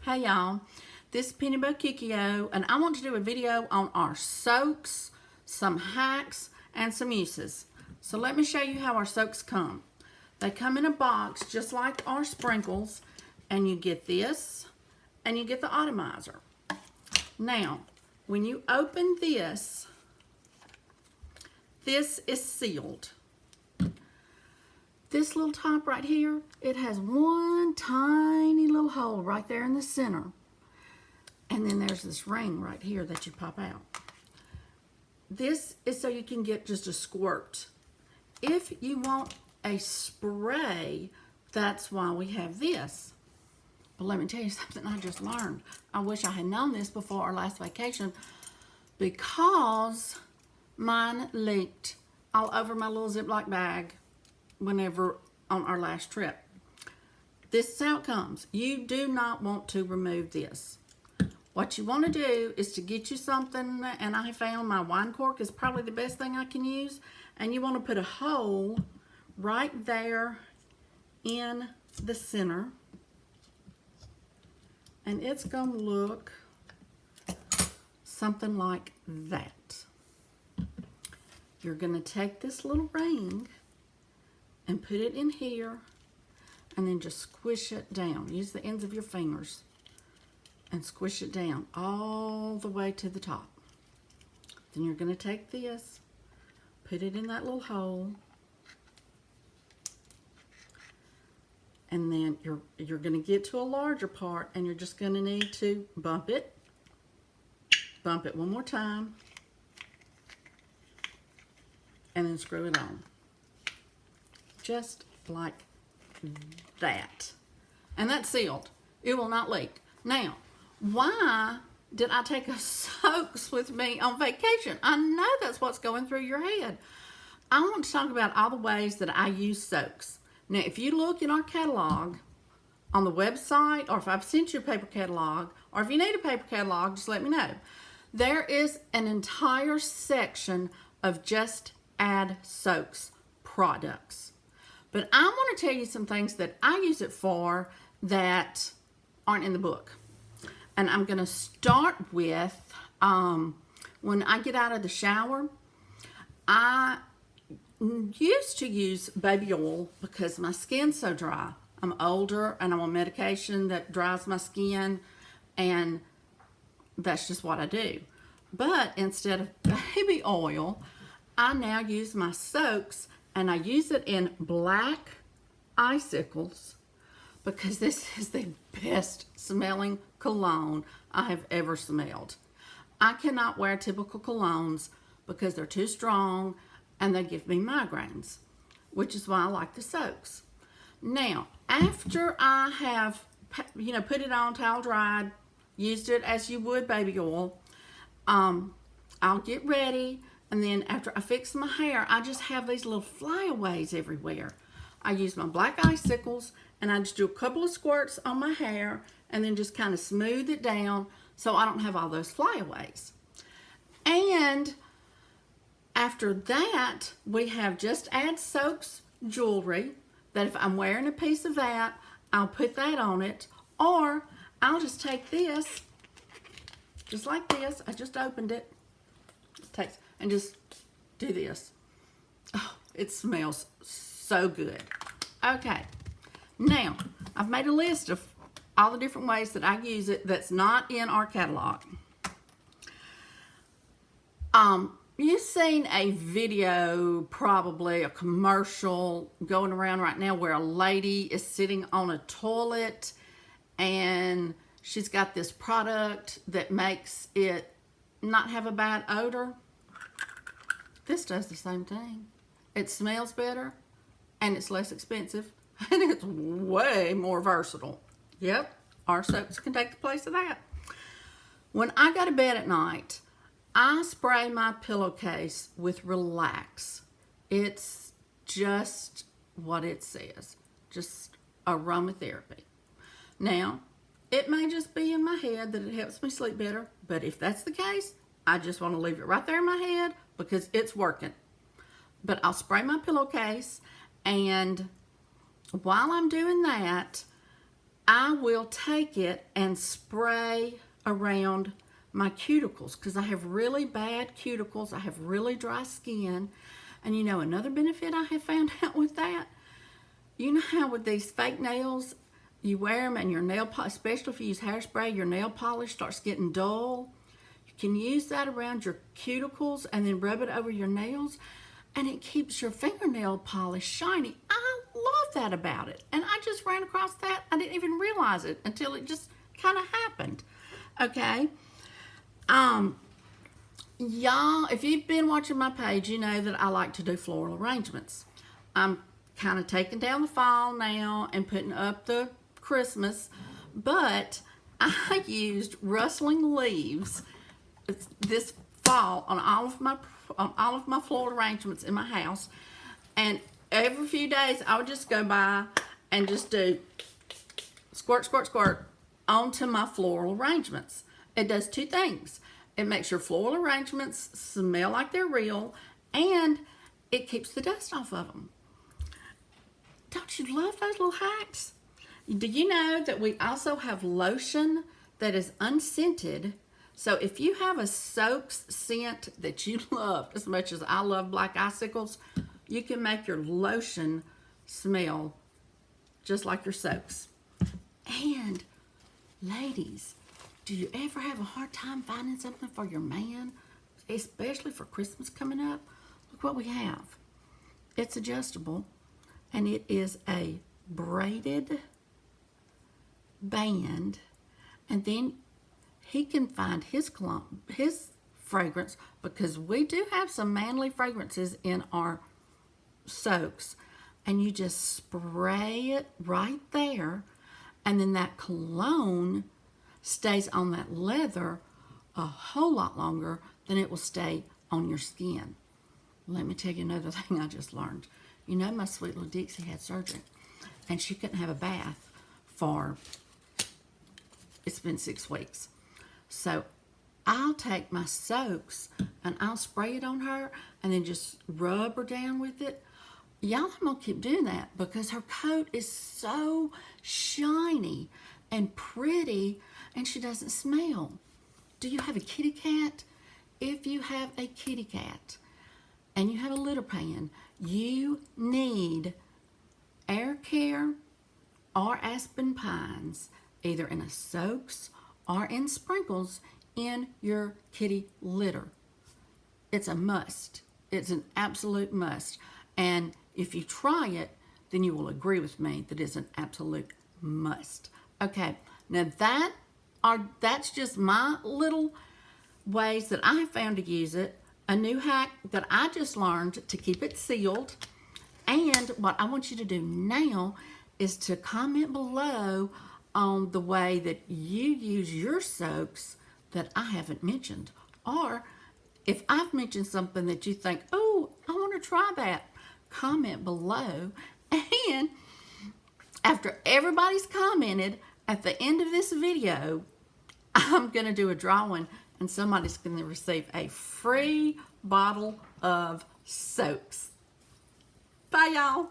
Hey y'all, this is Penny Bo Kikio, and I want to do a video on our soaks, some hacks, and some uses. So let me show you how our soaks come. They come in a box just like our sprinkles, and you get this, and you get the atomizer. Now, when you open this is sealed. This little top right here, it has one tiny little hole right there in the center. And then there's this ring right here that you pop out. This is so you can get just a squirt. If you want a spray, that's why we have this. But let me tell you something I just learned. I wish I had known this before our last vacation, because mine leaked all over my little Ziploc bag whenever on our last trip. This is how it comes. You do not want to remove this. What you want to do is to get you something, and I found my wine cork is probably the best thing I can use, and you want to put a hole right there in the center, and it's going to look something like that. You're going to take this little ring and put it in here, and then just squish it down. Use the ends of your fingers and squish it down all the way to the top. Then you're going to take this, put it in that little hole, and then you're going to get to a larger part, and you're just going to need to bump it one more time, and then screw it on. Just like that. And that's sealed. It will not leak. Now, why did I take a soaks with me on vacation? I know that's what's going through your head. I want to talk about all the ways that I use soaks. Now, if you look in our catalog on the website, or if I've sent you a paper catalog, or if you need a paper catalog, just let me know. There is an entire section of Just Add Soaks products. But I want to tell you some things that I use it for that aren't in the book. And I'm going to start with, when I get out of the shower, I used to use baby oil because my skin's so dry. I'm older and I'm on medication that dries my skin, and that's just what I do. But instead of baby oil, I now use my soaks, and I use it in Black Icicles because this is the best smelling cologne I have ever smelled. I cannot wear typical colognes because they're too strong and they give me migraines, which is why I like the soaks. Now, after I have, put it on, towel dried, used it as you would baby oil, I'll get ready. And then after I fix my hair, I just have these little flyaways everywhere. I use my Black Icicles, and I just do a couple of squirts on my hair, and then just kind of smooth it down so I don't have all those flyaways. And after that, we have Just Add Soaks jewelry, that if I'm wearing a piece of that, I'll put that on it, or I'll just take this, just like this. I just opened it. And just do this. Oh, it smells so good. Okay, now I've made a list of all the different ways that I use it that's not in our catalog. You've seen a video, probably a commercial going around right now, where a lady is sitting on a toilet and she's got this product that makes it not have a bad odor. This does the same thing. It smells better, and it's less expensive, and it's way more versatile. Yep, our soaps can take the place of that. When I go to bed at night, I spray my pillowcase with Relax. It's just what it says, just aromatherapy. Now, it may just be in my head that it helps me sleep better, but if that's the case, I just want to leave it right there in my head because it's working. But I'll spray my pillowcase, and while I'm doing that, I will take it and spray around my cuticles because I have really bad cuticles. I have really dry skin. And you know, another benefit I have found out with that, you know how with these fake nails, you wear them and your nail polish, especially if you use hairspray, your nail polish starts getting dull. You can use that around your cuticles and then rub it over your nails, and it keeps your fingernail polish shiny. I love that about it. And I just ran across that. I didn't even realize it until it just kind of happened. Okay. Y'all, if you've been watching my page, you know that I like to do floral arrangements. I'm kind of taking down the fall now and putting up the Christmas, but I used rustling leaves this fall on all of my floral arrangements in my house, and every few days I would just go by and just do squirt, squirt, squirt onto my floral arrangements. It does two things. It makes your floral arrangements smell like they're real, and it keeps the dust off of them. Don't you love those little hacks? Do you know that we also have lotion that is unscented? So if you have a soaps scent that you love as much as I love black icicles, you can make your lotion smell just like your soaps. And ladies, do you ever have a hard time finding something for your man, especially for Christmas coming up? Look what we have. It's adjustable, and it is a braided band, and then he can find his fragrance, because we do have some manly fragrances in our soaks, and you just spray it right there, and then that cologne stays on that leather a whole lot longer than it will stay on your skin. Let me tell you another thing I just learned. You know, my sweet little Dixie had surgery, and she couldn't have a bath for, it's been 6 weeks. So I'll take my soaks and I'll spray it on her and then just rub her down with it. Y'all, I'm gonna keep doing that because her coat is so shiny and pretty, and she doesn't smell. Do you have a kitty cat? If you have a kitty cat and you have a litter pan, you need Air Care or Aspen Pines, either in a soaks or in sprinkles in your kitty litter. It's a must. It's an absolute must. And if you try it, then you will agree with me that it's an absolute must. Okay, now that's just my little ways that I have found to use it. A new hack that I just learned to keep it sealed. And what I want you to do now is to comment below on the way that you use your soaks that I haven't mentioned. Or if I've mentioned something that you think, oh, I want to try that, comment below. And after everybody's commented, at the end of this video, I'm going to do a drawing, and somebody's going to receive a free bottle of soaks. Bye, y'all.